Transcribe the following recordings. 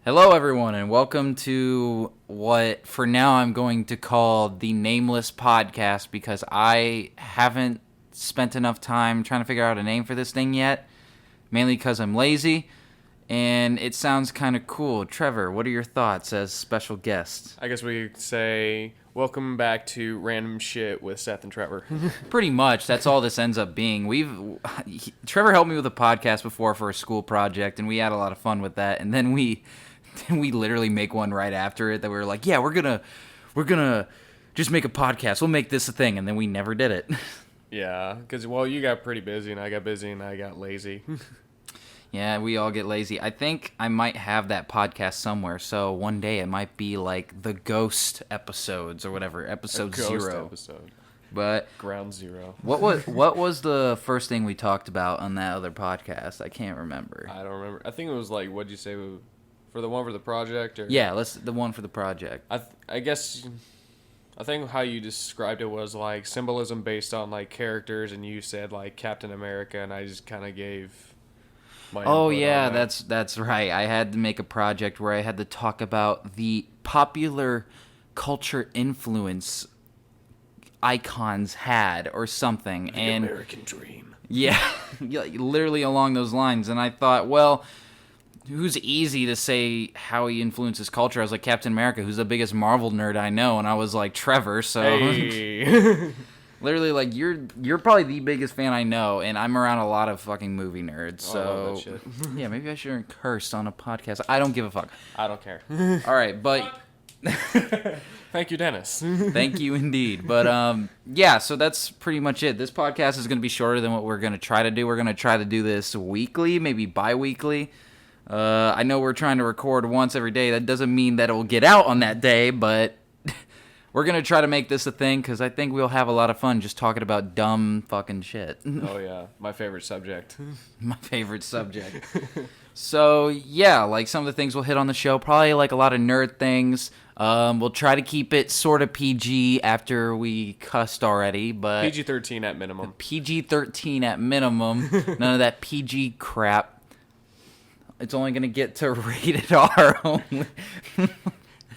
Hello, everyone, and welcome to what for now I'm going to call the Nameless podcast because I haven't spent enough time trying to figure out a name for this thing yet, mainly because I'm lazy, and it sounds kind of cool. Trevor, what are your thoughts as special guest? I guess we could say, welcome back to Random Shit with Seth and Trevor. Pretty much, that's all this ends up being. Trevor helped me with a podcast before for a school project, and we had a lot of fun with that, and then we literally make one right after it that we were like, yeah, we're gonna just make a podcast. We'll make this a thing, and then we never did it. Yeah, because, well, you got pretty busy, and I got busy, and I got lazy. Yeah, we all get lazy. I think I might have that podcast somewhere, so one day it might be like the ghost episodes or whatever, episode A ghost 0. episode. But Ground Zero. what was the first thing we talked about on that other podcast? I can't remember. I don't remember. I think it was like, what'd you say, for the one for the project? Or Yeah, the one for the project. I guess, I think how you described it was like symbolism based on like characters, and you said like Captain America, and I just kind of gave my Oh input yeah, on that. that's right. I had to make a project where I had to talk about the popular culture influence icons had or something. The and American Dream. yeah, literally along those lines. And I thought, well, who's easy to say how he influences culture? I was like, Captain America, who's the biggest Marvel nerd I know, and I was like, Trevor. So Hey. literally, like, you're probably the biggest fan I know, and I'm around a lot of fucking movie nerds. Oh, I love So that shit. yeah, maybe I shouldn't curse on a podcast. I don't give a fuck. I don't care. All right, but Thank you, Dennis. thank you indeed. But yeah, so that's pretty much it. This podcast is going to be shorter than what we're going to try to do. We're going to try to do this weekly, maybe bi-weekly. I know we're trying to record once every day. That doesn't mean that it will get out on that day, but we're going to try to make this a thing because I think we'll have a lot of fun just talking about dumb fucking shit. Oh, yeah. My favorite subject. My favorite subject. So, yeah, like some of the things we'll hit on the show, probably like a lot of nerd things. We'll try to keep it sort of PG after we cussed already, but PG-13 at minimum. PG-13 at minimum. None of that PG crap. It's only going to get to rated R only.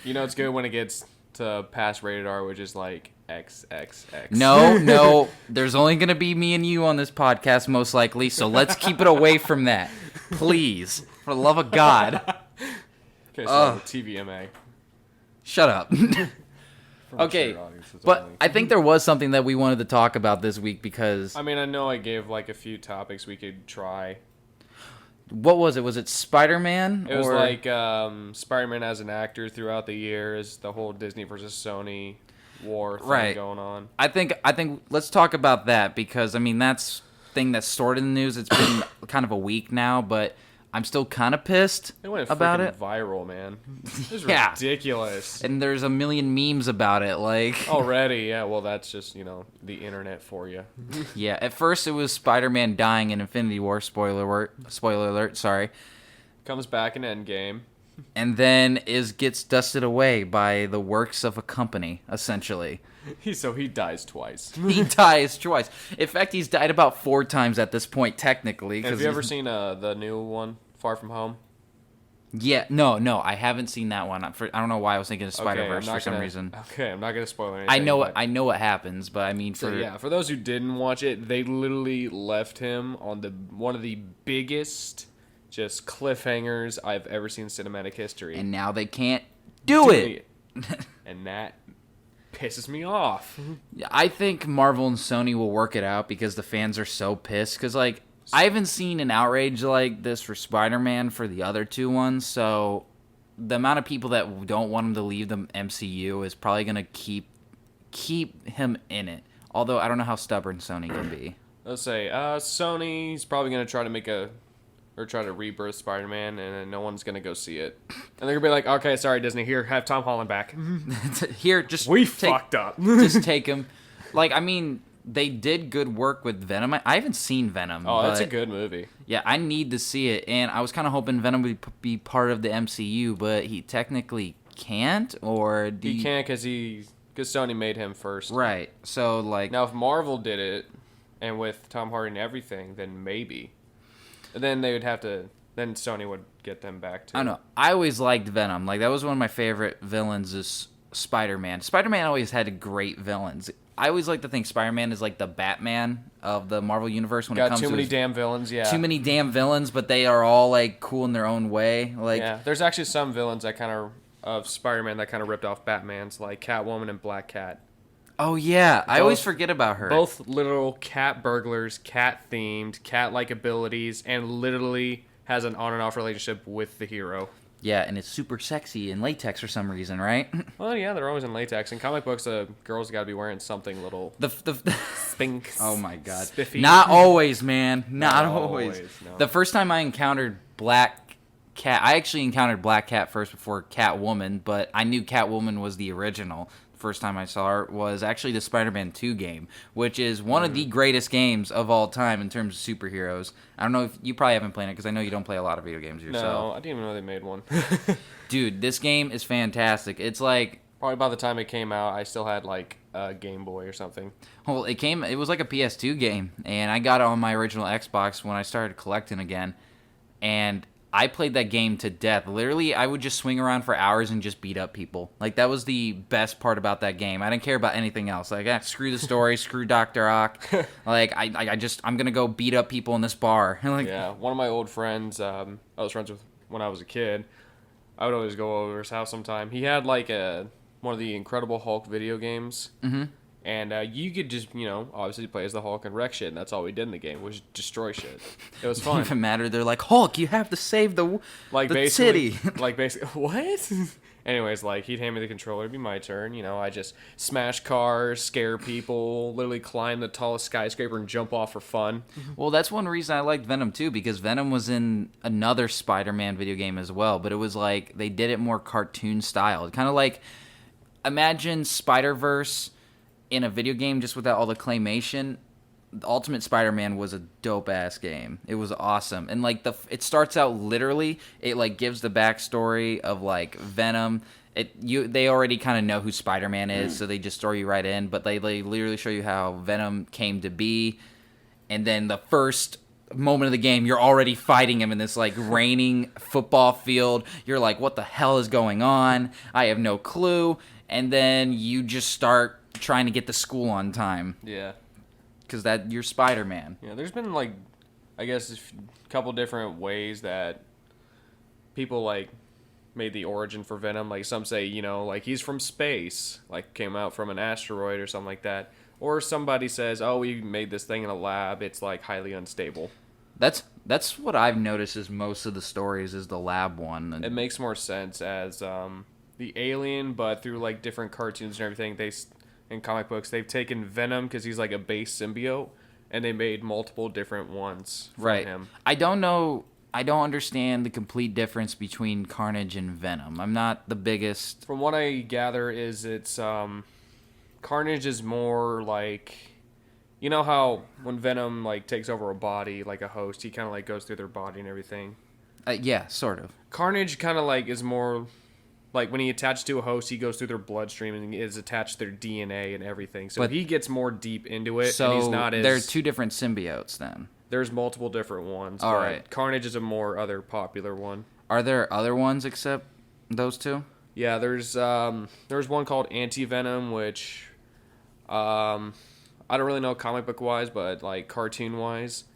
You know it's good when it gets to past rated R, which is like XXX. No, there's only going to be me and you on this podcast most likely, so let's keep it away from that. Please, for the love of God. Okay, so TVMA. Shut up. For Okay, mature audiences but only. I think there was something that we wanted to talk about this week because... I mean, I know I gave like a few topics we could try. What was it? Was it Spider-Man? It was like Spider-Man as an actor throughout the years, the whole Disney versus Sony war thing going on. I think let's talk about that because I mean that's thing that's stored in the news. It's been kind of a week now, but I'm still kind of pissed It went about freaking it. viral, man. It was Yeah. ridiculous. And there's a million memes about it. Like Already, yeah. Well, that's just the internet for you. yeah, at first it was Spider-Man dying in Infinity War. Spoiler alert. Sorry. Comes back in Endgame. And then gets dusted away by the works of a company, essentially. So he dies twice. He dies twice. In fact, he's died about 4 times at this point, technically. Have you ever seen the new one, Far From Home? Yeah, no, I haven't seen that one. I don't know why I was thinking of Spider-Verse for some reason. Okay, I'm not gonna spoil anything. I know what happens, but I mean, for those who didn't watch it, they literally left him on one of the biggest just cliffhangers I've ever seen in cinematic history. and now they can't do it. And that pisses me off. I think Marvel and Sony will work it out because the fans are so pissed. Because like I haven't seen an outrage like this for Spider-Man for the other 2 ones, so the amount of people that don't want him to leave the MCU is probably gonna keep him in it. Although I don't know how stubborn Sony can be. Let's say Sony's probably gonna try to rebirth Spider-Man, and then no one's gonna go see it. And they're gonna be like, okay, sorry, Disney, here, have Tom Holland back. Here, just Fucked up. just take him. Like, I mean, they did good work with Venom. I haven't seen Venom. Oh, that's a but good movie. yeah, I need to see it, and I was kind of hoping Venom would be part of the MCU, but he technically can't, or He can't because Sony made him first. Right. So like Now, if Marvel did it, and with Tom Hardy and everything, then maybe. And then they would have to then Sony would get them back too. I don't know. I always liked Venom. Like, that was one of my favorite villains is Spider-Man. Spider-Man always had great villains. I always like to think Spider-Man is like the Batman of the Marvel Universe when it comes to... Got too many damn villains, yeah. Too many damn villains, but they are all, like, cool in their own way. Like, yeah, there's actually some villains that of Spider-Man that kind of ripped off Batman's, like Catwoman and Black Cat. oh, yeah. I always forget about her. Both literal cat burglars, cat-themed, cat-like abilities, and literally has an on-and-off relationship with the hero. Yeah, and it's super sexy in latex for some reason, right? Well, yeah, they're always in latex. In comic books, girls got to be wearing something little spinks. Oh, my God. Spiffy. Not always, man. Not always. No. The first time I encountered Black Cat, I actually encountered Black Cat first before Catwoman, but I knew Catwoman was the original. First time I saw her was actually the Spider-Man 2 game, which is one of the greatest games of all time in terms of superheroes. I don't know if you probably haven't played it because I know you don't play a lot of video games yourself. No, I didn't even know they made one. Dude, this game is fantastic. It's like... Probably by the time it came out, I still had like a Game Boy or something. Well, it was like a PS2 game, and I got it on my original Xbox when I started collecting again, and I played that game to death. Literally, I would just swing around for hours and just beat up people. Like, that was the best part about that game. I didn't care about anything else. Like, screw the story, screw Dr. Ock. Like, I'm going to go beat up people in this bar. Like, Yeah, one of my old friends, I was friends with when I was a kid. I would always go over his house sometime. He had like one of the Incredible Hulk video games. Mm-hmm. And you could just, obviously play as the Hulk and wreck shit, and that's all we did in the game, was destroy shit. It was it fun. doesn't even matter. They're like, Hulk, you have to save the city. Like, basically, what? Anyways, like, he'd hand me the controller, it'd be my turn. I just smash cars, scare people, literally climb the tallest skyscraper and jump off for fun. Well, that's one reason I liked Venom, too, because Venom was in another Spider-Man video game as well, but it was like, they did it more cartoon style. Kind of like, imagine Spider-Verse in a video game just without all the claymation. Ultimate Spider-Man was a dope-ass game. It was awesome. And, like, it starts out literally, it, like, gives the backstory of, like, Venom. They already kind of know who Spider-Man is, so they just throw you right in. But they literally show you how Venom came to be. And then the first moment of the game, you're already fighting him in this, like, raining football field. You're like, what the hell is going on? I have no clue. And then you just start trying to get to school on time. Yeah. Because you're Spider-Man. Yeah, there's been, like, I guess a couple different ways that people, like, made the origin for Venom. Like, some say, like, he's from space. Like, came out from an asteroid or something like that. Or somebody says, oh, we made this thing in a lab. It's, like, highly unstable. That's what I've noticed is most of the stories is the lab one. It makes more sense as the alien, but through, like, different cartoons and everything, in comic books, they've taken Venom because he's like a base symbiote, and they made multiple different ones from him. I don't understand the complete difference between Carnage and Venom. I'm not the biggest. From what I gather, is it's Carnage is more like, you know how when Venom like takes over a body like a host, he kind of like goes through their body and everything. Yeah, sort of. Carnage kind of like is more. Like, when he attaches to a host, he goes through their bloodstream and is attached to their DNA and everything. So he gets more deep into it, and he's not as... there are two different symbiotes, then. There's multiple different ones. All but right. Carnage is a more other popular one. Are there other ones except those two? Yeah, there's one called Anti-Venom, which... I don't really know comic book-wise, but, like, cartoon-wise,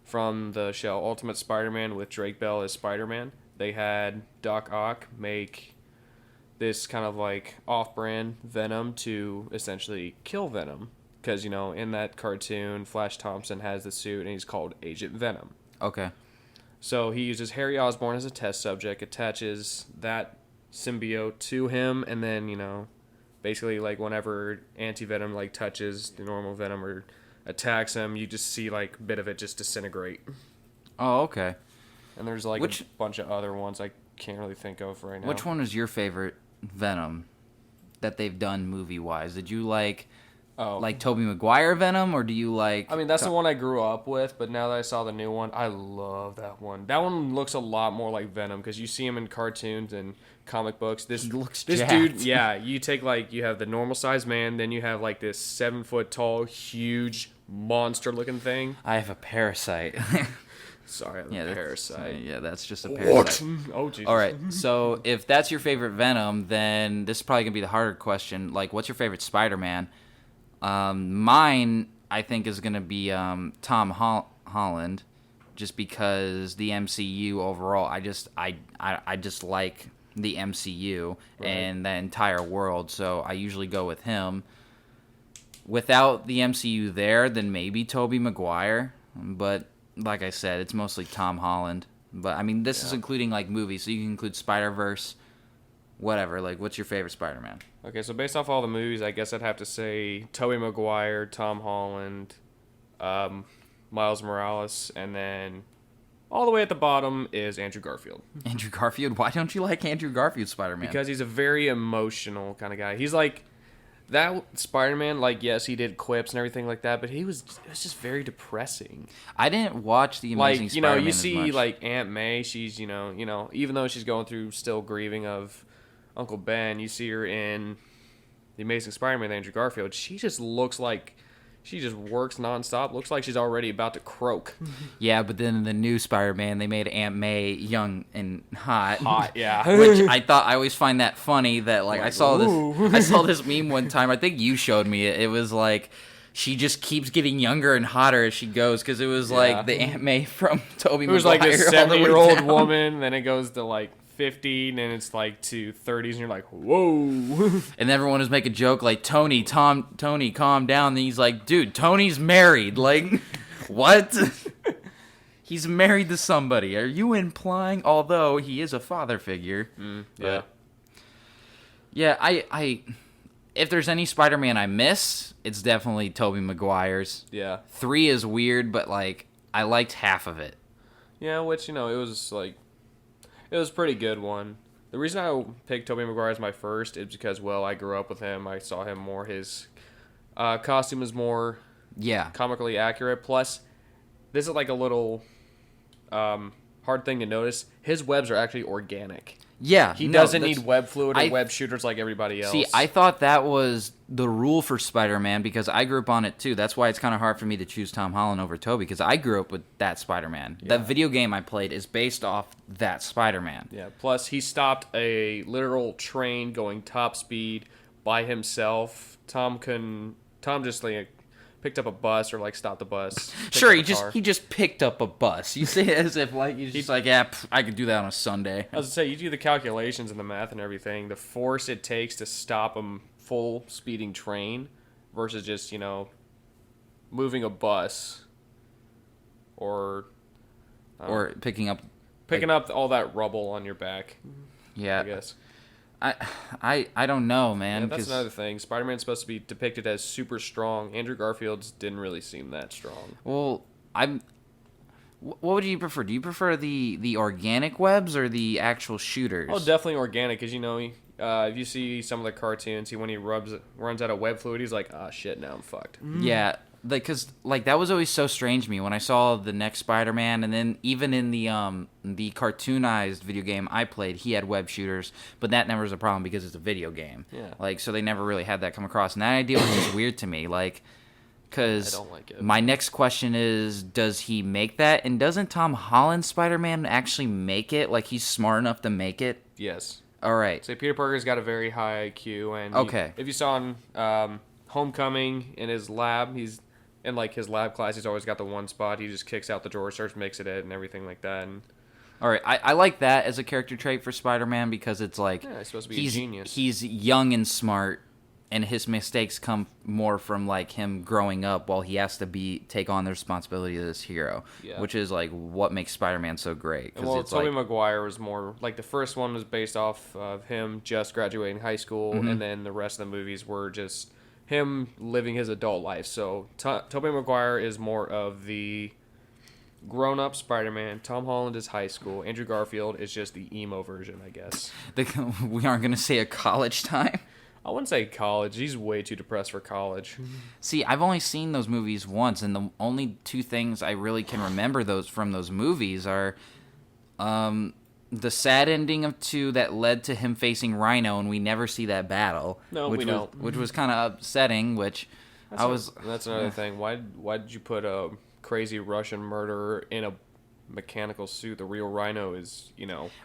from the show Ultimate Spider-Man with Drake Bell as Spider-Man, they had Doc Ock make this kind of like off-brand Venom to essentially kill Venom. Because, in that cartoon, Flash Thompson has the suit and he's called Agent Venom. Okay. So he uses Harry Osborn as a test subject, attaches that symbiote to him, and then, basically like whenever Anti-Venom like touches the normal Venom or attacks him, you just see like a bit of it just disintegrate. Oh, okay. And there's like a bunch of other ones I can't really think of right now. Which one is your favorite Venom that they've done movie-wise? Did you like Tobey Maguire Venom, or do you like... I mean, that's the one I grew up with, but now that I saw the new one, I love that one. That one looks a lot more like Venom, because you see him in cartoons and comic books. This jacked. dude, yeah, you take, like, you have the normal-sized man, then you have, like, this 7-foot-tall, huge, monster-looking thing. I have a parasite. Sorry, I'm Yeah, a parasite. yeah, that's just a What? parasite. Oh, Jesus. All right, so if that's your favorite Venom, then this is probably gonna be the harder question. Like, what's your favorite Spider-Man? Mine, I think, is gonna be Tom Holland, just because the MCU overall. I just like the MCU and the entire world, so I usually go with him. Without the MCU there, then maybe Tobey Maguire, but like I said, it's mostly Tom Holland. But I mean, this is including like movies, so you can include Spider-Verse, whatever. Like, what's your favorite Spider-Man? Okay, so based off all the movies, I guess I'd have to say Tobey Maguire, Tom Holland, Miles Morales, and then all the way at the bottom is Andrew Garfield. Andrew Garfield? Why don't you like Andrew Garfield's Spider-Man? Because he's a very emotional kind of guy. He's like that Spider-Man. Like, yes, he did quips and everything like that, but it was just very depressing. I didn't watch the Amazing Like, Spider-Man you as see much. like Aunt May. She's even though she's going through still grieving of Uncle Ben, you see her in the Amazing Spider-Man with Andrew Garfield. She just looks like she just works nonstop. Looks like she's already about to croak. Yeah, but then in the new Spider-Man, they made Aunt May young and hot. Hot, yeah. Which I always find that funny that like I saw ooh. this meme one time. I think you showed me it. It was like she just keeps getting younger and hotter as she goes, because it was like the Aunt May from Tobey Maguire. It was like this all the way 70-year-old down. woman, then it goes to like 50, then it's like to 30s, and you're like, whoa. And everyone was making a joke like, Tony, calm down. And he's like, dude, Tony's married. Like, what? He's married to somebody. Are you implying? Although he is a father figure. Yeah. Yeah, I if there's any Spider-Man I miss, it's definitely Tobey Maguire's. Yeah. 3 is weird, but like I liked half of it. Yeah, which, it was a pretty good one. The reason I picked Tobey Maguire as my first is because, well, I grew up with him. I saw him more. His costume is more comically accurate. Plus, this is like a little hard thing to notice. His webs are actually organic. Yeah, He doesn't need web fluid or web shooters like everybody else. See, I thought that was the rule for Spider-Man because I grew up on it too. That's why it's kind of hard for me to choose Tom Holland over Tobey, because I grew up with that Spider-Man. Yeah. That video game I played is based off that Spider-Man. Yeah, plus he stopped a literal train going top speed by himself. Tom just like picked up a bus or like stopped the bus. Sure, he just picked up a bus. You say it as if like he's just like, yeah, I could do that on a Sunday. I was gonna say, you do the calculations and the math and everything, the force it takes to stop a full speeding train versus just, moving a bus or picking up all that rubble on your back. Yeah, I guess. I don't know, man. Yeah, that's another thing. Spider-Man's supposed to be depicted as super strong. Andrew Garfield's didn't really seem that strong. Well, what would you prefer? Do you prefer the organic webs or the actual shooters? Oh, definitely organic, because if you see some of the cartoons, when he runs out of web fluid, he's like, ah, shit, now I'm fucked. Yeah, because that was always so strange to me when I saw the next Spider-Man, and then even in the cartoonized video game I played, he had web shooters, but that never was a problem because it's a video game. Yeah. So they never really had that come across, and that idea was just weird to me. Because I don't like it. My next question is, does he make that? And doesn't Tom Holland's Spider-Man actually make it? Like, he's smart enough to make it? Yes. All right. So Peter Parker's got a very high IQ, and Okay. if you saw in Homecoming in his lab, he's in like his lab class. He's always got the one spot. He just kicks out the drawer, starts mixing it, and everything like that. And All right, I like that as a character trait for Spider-Man because it's like he's supposed to be a genius. He's young and smart, and his mistakes come more from like him growing up while he has to take on the responsibility of this hero, which is like what makes Spider-Man so great. Well, Tobey Maguire was more like the first one was based off of him just graduating high school, and then the rest of the movies were just him living his adult life. So Tobey Maguire is more of the grown-up Spider-Man. Tom Holland is high school. Andrew Garfield is just the emo version, I guess. We aren't going to say a college time. I wouldn't say college. He's way too depressed for college. See, I've only seen those movies once, and the only two things I really can remember from those movies are the sad ending of 2 that led to him facing Rhino, and we never see that battle. No, we don't. Which was kind of upsetting, That's another thing. Why did you put a crazy Russian murderer in a mechanical suit. The real Rhino is,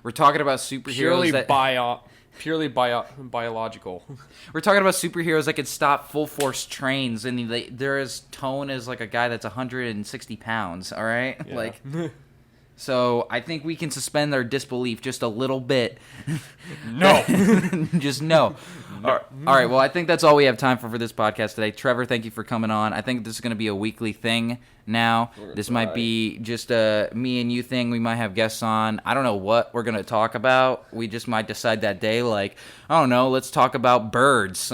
We're talking about superheroes purely biological. We're talking about superheroes that can stop full force trains, and their tone is like a guy that's 160 pounds. All right, Yeah. So I think we can suspend their disbelief just a little bit. No. Just no. All right. Well, I think that's all we have time for this podcast today. Trevor, thank you for coming on. I think this is going to be a weekly thing now. This might be just a me and you thing. We might have guests on. I don't know what we're going to talk about. We just might decide that day, like, I don't know, let's talk about birds.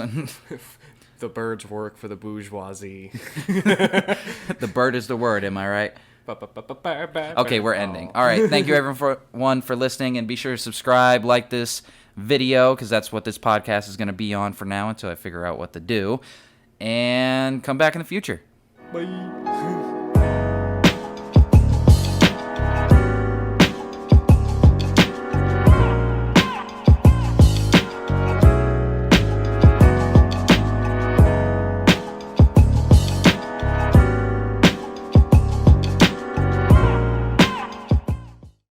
The birds work for the bourgeoisie. The bird is the word, am I right? Okay, we're ending. All right, thank you everyone for listening, and be sure to subscribe, like this video, because that's what this podcast is going to be on for now until I figure out what to do, and come back in the future. Bye.